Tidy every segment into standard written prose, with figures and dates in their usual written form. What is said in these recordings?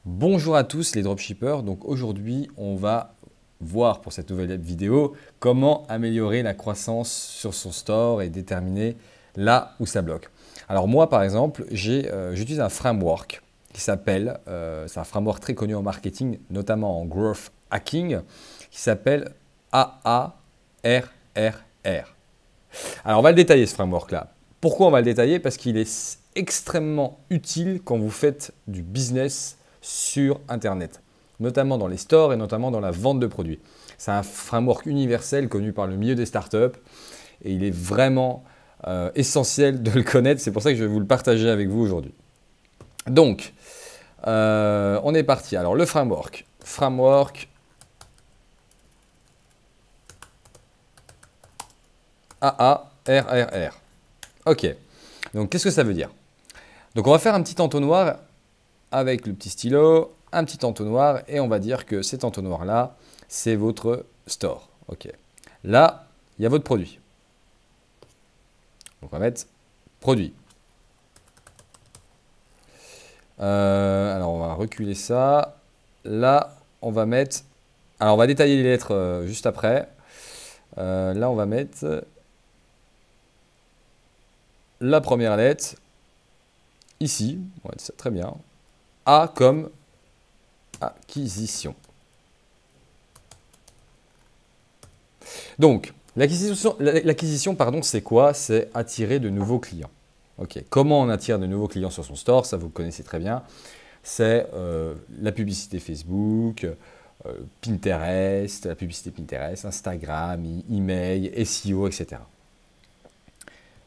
Bonjour à tous les dropshippers. Donc aujourd'hui, on va voir pour cette nouvelle vidéo comment améliorer la croissance sur son store et déterminer là où ça bloque. Alors moi par exemple, j'utilise un framework qui s'appelle, c'est un framework très connu en marketing, notamment en growth hacking, qui s'appelle AARRR. Alors on va le détailler ce framework là. Pourquoi on va le détailler? Parce qu'il est extrêmement utile quand vous faites du business sur Internet, notamment dans les stores et notamment dans la vente de produits. C'est un framework universel connu par le milieu des startups et il est vraiment essentiel de le connaître. C'est pour ça que je vais vous le partager avec vous aujourd'hui. Donc, on est parti. Alors, le framework. Framework AARRR. OK. Donc, qu'est-ce que ça veut dire? Donc, on va faire un petit entonnoir avec le petit stylo, un petit entonnoir, et on va dire que cet entonnoir-là, c'est votre store. OK. Là, il y a votre produit. Donc, on va mettre produit. Alors, on va reculer ça. Là, on va mettre... Alors, on va détailler les lettres juste après. Là, on va mettre la première lettre ici. On va mettre ça très bien. A comme acquisition. Donc, l'acquisition, c'est quoi? C'est attirer de nouveaux clients. Ok. Comment on attire de nouveaux clients sur son store? Ça, vous connaissez très bien. C'est la publicité Facebook, Pinterest, la publicité Pinterest, Instagram, email, SEO, etc.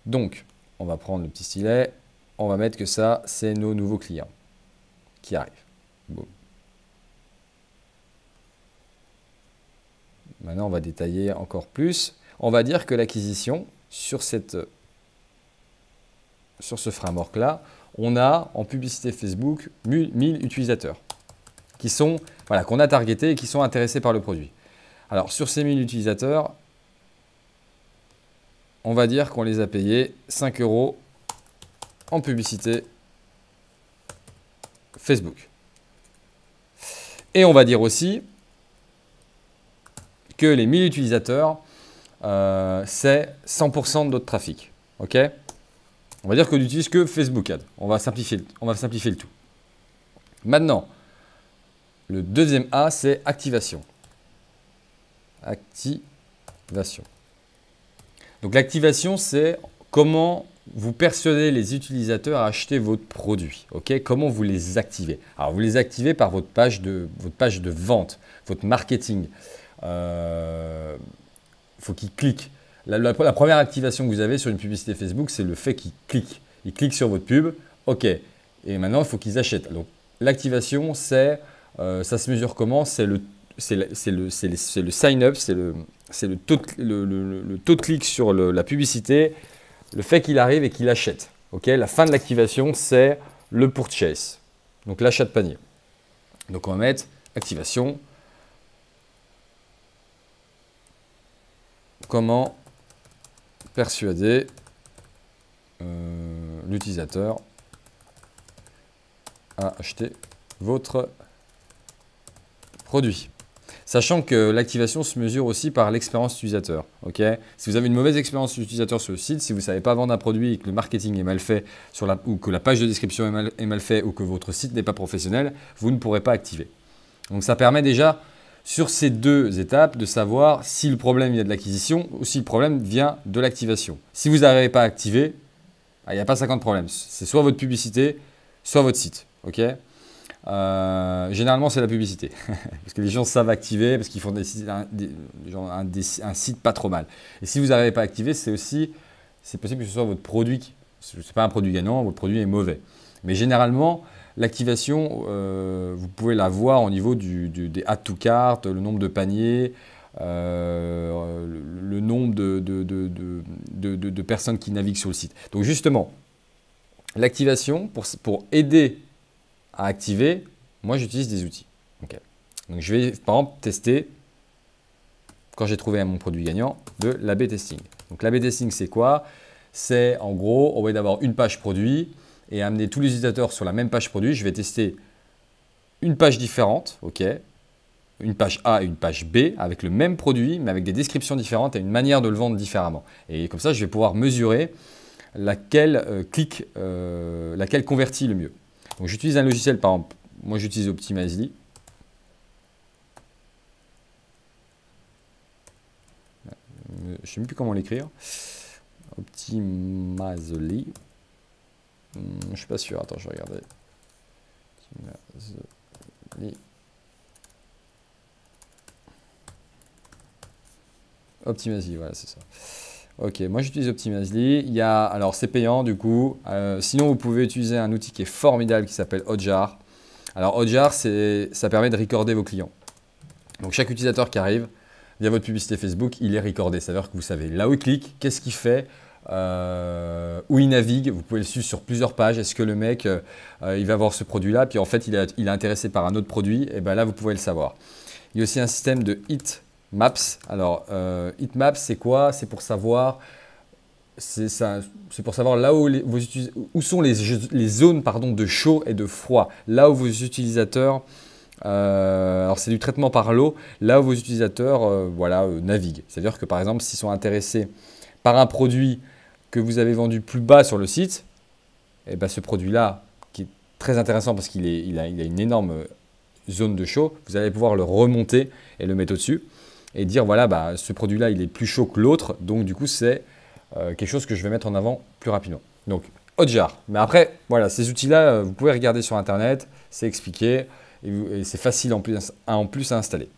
Donc, on va prendre le petit stylet. On va mettre que ça, c'est nos nouveaux clients qui arrivent. Boum. Maintenant, on va détailler encore plus. On va dire que l'acquisition, sur ce framework-là, on a en publicité Facebook 1000 utilisateurs qui sont, voilà, qu'on a targetés et qui sont intéressés par le produit. Alors, sur ces 1000 utilisateurs, on va dire qu'on les a payés 5 € en publicité Facebook. Et on va dire aussi que les 1000 utilisateurs, c'est 100% de notre trafic. OK? On va dire qu'on n'utilise que Facebook Ads. On va simplifier le tout. Maintenant, le deuxième A, c'est activation. Activation. Donc l'activation, c'est comment vous persuadez les utilisateurs à acheter votre produit. Okay? Comment vous les activez? Alors, vous les activez par votre page de vente, votre marketing. Il faut qu'ils cliquent. La première activation que vous avez sur une publicité Facebook, c'est le fait qu'ils cliquent. Ils cliquent sur votre pub. OK. Et maintenant, il faut qu'ils achètent. Donc, l'activation, ça se mesure comment? C'est le sign-up, c'est le taux de clic sur la publicité, le fait qu'il arrive et qu'il achète. Okay, la fin de l'activation, c'est le purchase, donc l'achat de panier. Donc on va mettre activation. Comment persuader l'utilisateur à acheter votre produit. Sachant que l'activation se mesure aussi par l'expérience utilisateur. Okay, si vous avez une mauvaise expérience utilisateur sur le site, si vous ne savez pas vendre un produit et que le marketing est mal fait, ou que la page de description est mal faite, ou que votre site n'est pas professionnel, vous ne pourrez pas activer. Donc ça permet déjà, sur ces deux étapes, de savoir si le problème vient de l'acquisition ou si le problème vient de l'activation. Si vous n'arrivez pas à activer, il n'y a pas 50 problèmes. C'est soit votre publicité, soit votre site. Okay, généralement, c'est la publicité. Parce que les gens savent activer, parce qu'ils font un site pas trop mal. Et si vous n'arrivez pas à activer, c'est possible que ce soit votre produit. Ce n'est pas un produit gagnant, votre produit est mauvais. Mais généralement, l'activation, vous pouvez la voir au niveau des add to cart, le nombre de paniers, le nombre de personnes qui naviguent sur le site. Donc justement, l'activation, pour aider à activer, moi j'utilise des outils. Okay. Donc je vais par exemple tester, quand j'ai trouvé mon produit gagnant, de l'A/B testing. Donc l'A/B testing, c'est quoi? C'est en gros, au lieu d'avoir une page produit et amener tous les utilisateurs sur la même page produit, je vais tester une page différente, ok, une page A et une page B avec le même produit, mais avec des descriptions différentes et une manière de le vendre différemment. Et comme ça, je vais pouvoir mesurer laquelle laquelle convertit le mieux. Donc j'utilise un logiciel, par exemple, moi j'utilise Optimizely. Je ne sais même plus comment l'écrire. Optimizely. Je ne suis pas sûr, attends, je vais regarder. Optimizely, voilà, c'est ça. Ok, moi j'utilise Optimizely. Alors c'est payant du coup. Sinon, vous pouvez utiliser un outil qui est formidable qui s'appelle Hotjar. Alors Hotjar, ça permet de recorder vos clients. Donc chaque utilisateur qui arrive via votre publicité Facebook, il est recordé. C'est-à-dire que vous savez là où il clique, qu'est-ce qu'il fait, où il navigue. Vous pouvez le suivre sur plusieurs pages. Est-ce que le mec, il va voir ce produit-là, puis en fait, il est intéressé par un autre produit, et bien là, vous pouvez le savoir. Il y a aussi un système de heat maps. Alors, heat maps, c'est quoi? C'est pour savoir, pour savoir là où sont les zones pardon, de chaud et de froid. Là où vos utilisateurs, alors c'est du traitement par l'eau, là où vos utilisateurs naviguent. C'est-à-dire que par exemple, s'ils sont intéressés par un produit que vous avez vendu plus bas sur le site, et ben ce produit-là, qui est très intéressant parce qu'il a une énorme zone de chaud, vous allez pouvoir le remonter et le mettre au-dessus et dire voilà, bah, ce produit-là, il est plus chaud que l'autre, donc du coup, c'est quelque chose que je vais mettre en avant plus rapidement. Donc, Hotjar. Mais après, voilà, ces outils-là, vous pouvez regarder sur Internet, c'est expliqué et c'est facile en plus à installer.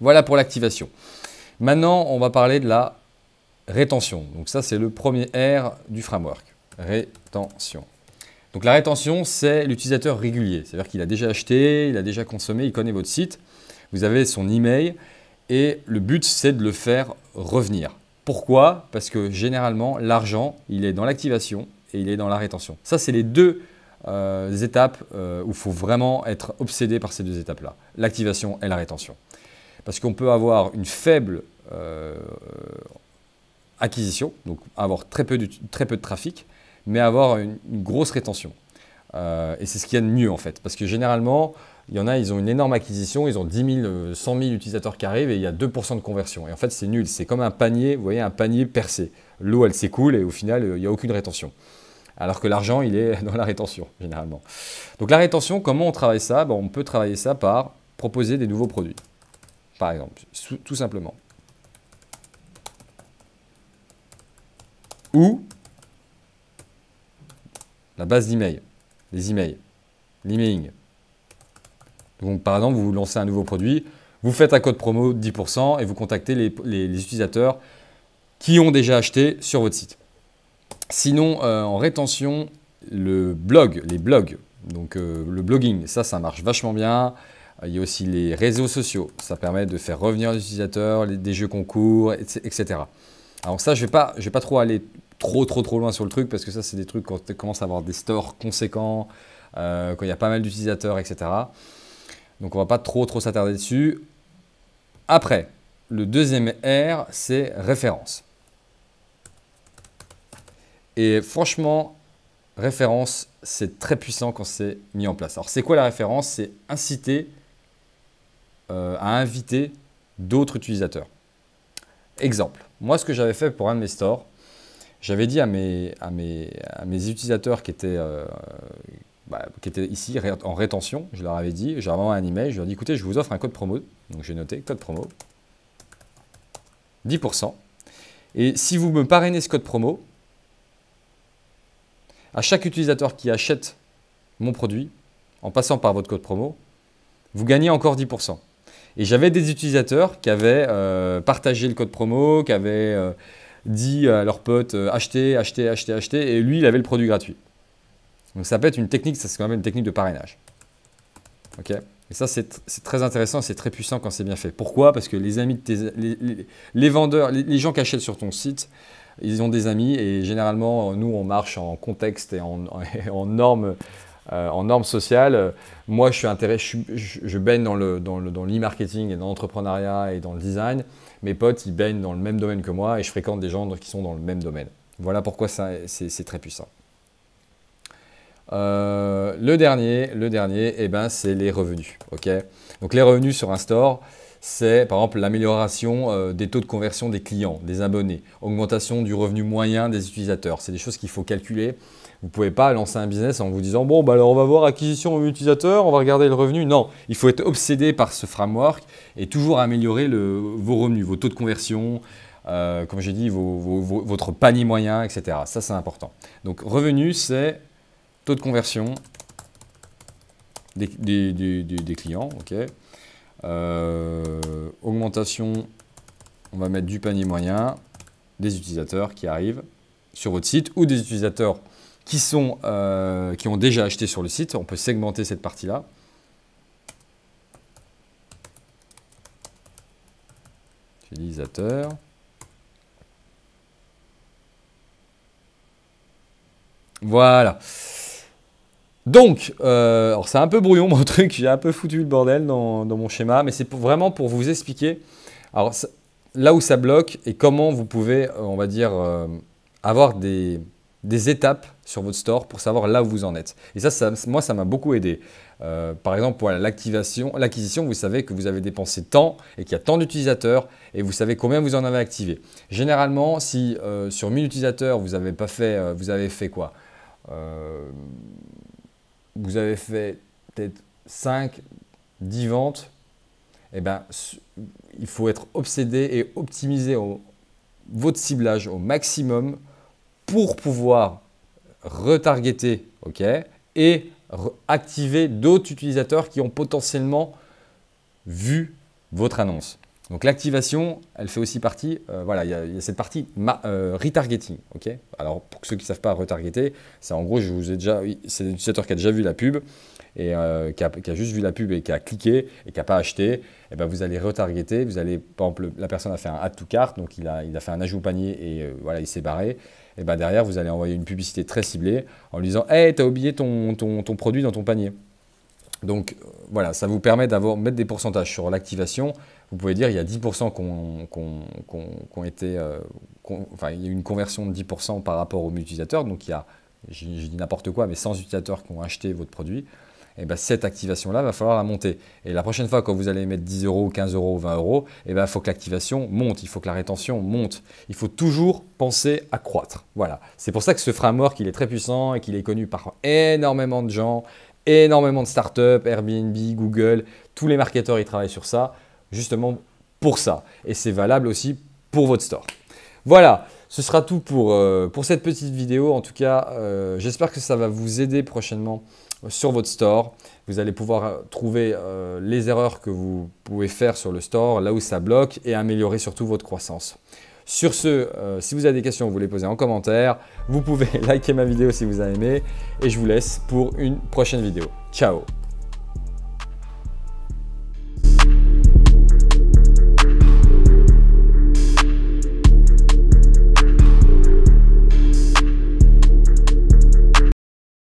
Voilà pour l'activation. Maintenant, on va parler de la rétention. Donc ça, c'est le premier R du framework. Rétention. Donc la rétention, c'est l'utilisateur régulier. C'est-à-dire qu'il a déjà acheté, il a déjà consommé, il connaît votre site. Vous avez son email et le but, c'est de le faire revenir. Pourquoi? Parce que généralement, l'argent, il est dans l'activation et il est dans la rétention. Ça, c'est les deux étapes où il faut vraiment être obsédé par ces deux étapes-là. L'activation et la rétention. Parce qu'on peut avoir une faible acquisition, donc avoir très peu de trafic, mais avoir une grosse rétention. Et c'est ce qu'il y a de mieux en fait. Parce que généralement, il y en a, ils ont une énorme acquisition, ils ont 10 000, 100 000 utilisateurs qui arrivent et il y a 2% de conversion. Et en fait, c'est nul. C'est comme un panier, vous voyez, un panier percé. L'eau, elle s'écoule et au final, il n'y a aucune rétention. Alors que l'argent, il est dans la rétention, généralement. Donc la rétention, comment on travaille ça? On peut travailler ça par proposer des nouveaux produits, par exemple, tout simplement. Ou la base d'email, les emails, l'emailing. Donc, par exemple, vous lancez un nouveau produit, vous faites un code promo de 10% et vous contactez les utilisateurs qui ont déjà acheté sur votre site. Sinon, en rétention, les blogs, donc le blogging, ça marche vachement bien. Il y a aussi les réseaux sociaux, ça permet de faire revenir les utilisateurs, des jeux concours, etc. Alors ça, je vais pas trop aller trop loin sur le truc parce que ça, c'est des trucs quand tu commences à avoir des stores conséquents, quand il y a pas mal d'utilisateurs, etc. Donc, on ne va pas trop s'attarder dessus. Après, le deuxième R, c'est référence. Et franchement, référence, c'est très puissant quand c'est mis en place. Alors, c'est quoi la référence? C'est inciter à inviter d'autres utilisateurs. Exemple, moi, ce que j'avais fait pour un de mes stores, j'avais dit à mes utilisateurs qui étaient ici en rétention, je leur avais dit, j'ai envoyé un email, je leur ai dit écoutez, je vous offre un code promo, donc j'ai noté code promo, 10%, et si vous me parrainez ce code promo, à chaque utilisateur qui achète mon produit, en passant par votre code promo, vous gagnez encore 10%. Et j'avais des utilisateurs qui avaient partagé le code promo, qui avaient dit à leurs potes achetez, et lui, il avait le produit gratuit. Donc ça peut être une technique, ça c'est quand même une technique de parrainage. Ok? Et ça c'est très intéressant, c'est très puissant quand c'est bien fait. Pourquoi? Parce que les amis de les vendeurs, les gens qui achètent sur ton site, ils ont des amis et généralement nous on marche en contexte et en normes sociales. Moi je baigne dans l'e-marketing et dans l'entrepreneuriat et dans le design. Mes potes ils baignent dans le même domaine que moi et je fréquente des gens qui sont dans le même domaine. Voilà pourquoi c'est très puissant. Le dernier, eh ben, c'est les revenus. Okay, donc les revenus sur un store, c'est par exemple l'amélioration des taux de conversion des clients, des abonnés, augmentation du revenu moyen des utilisateurs. C'est des choses qu'il faut calculer. Vous ne pouvez pas lancer un business en vous disant « Bon, bah alors on va voir acquisition utilisateur, on va regarder le revenu. » Non, il faut être obsédé par ce framework et toujours améliorer vos revenus, vos taux de conversion, comme j'ai dit, votre panier moyen, etc. Ça, c'est important. Donc, revenu, c'est taux de conversion des clients. Okay. Augmentation, on va mettre du panier moyen des utilisateurs qui arrivent sur votre site ou des utilisateurs qui ont déjà acheté sur le site. On peut segmenter cette partie-là. Utilisateur. Voilà. Donc, alors c'est un peu brouillon mon truc, j'ai un peu foutu le bordel dans mon schéma, mais c'est vraiment pour vous expliquer alors, là où ça bloque et comment vous pouvez, on va dire, avoir des étapes sur votre store pour savoir là où vous en êtes. Et ça moi, ça m'a beaucoup aidé. Par exemple, pour l'acquisition, vous savez que vous avez dépensé tant et qu'il y a tant d'utilisateurs et vous savez combien vous en avez activé. Généralement, si sur 1000 utilisateurs, vous avez fait quoi vous avez fait peut-être 5, 10 ventes, eh ben, il faut être obsédé et optimiser votre ciblage au maximum pour pouvoir retargeter et activer d'autres utilisateurs qui ont potentiellement vu votre annonce. Donc l'activation, elle fait aussi partie, voilà, il y a cette partie retargeting. Alors pour ceux qui ne savent pas retargeter, c'est en gros, c'est l'utilisateur qui a déjà vu la pub et qui a juste vu la pub et qui a cliqué et qui n'a pas acheté. Et ben vous allez retargeter, par exemple, la personne a fait un add to cart, donc il a fait un ajout au panier et voilà, il s'est barré. Et ben derrière, vous allez envoyer une publicité très ciblée en lui disant « Hey, tu as oublié ton produit dans ton panier ». Donc voilà, ça vous permet mettre des pourcentages sur l'activation. Vous pouvez dire il y a 10% enfin, il y a une conversion de 10% par rapport aux utilisateurs. Donc il y a, j'ai dit n'importe quoi, mais 100 utilisateurs qui ont acheté votre produit. Et ben, cette activation-là, va falloir la monter. Et la prochaine fois, quand vous allez mettre 10 €, 15 €, 20 €, et ben, il faut que l'activation monte, il faut que la rétention monte. Il faut toujours penser à croître. Voilà. C'est pour ça que ce framework, il est très puissant et qu'il est connu par énormément de gens, énormément de startups, Airbnb, Google, tous les marketeurs, ils travaillent sur ça, justement pour ça. Et c'est valable aussi pour votre store. Voilà, ce sera tout pour cette petite vidéo. En tout cas, j'espère que ça va vous aider prochainement sur votre store. Vous allez pouvoir trouver les erreurs que vous pouvez faire sur le store, là où ça bloque et améliorer surtout votre croissance. Sur ce, si vous avez des questions, vous les posez en commentaire. Vous pouvez liker ma vidéo si vous avez aimé et je vous laisse pour une prochaine vidéo. Ciao!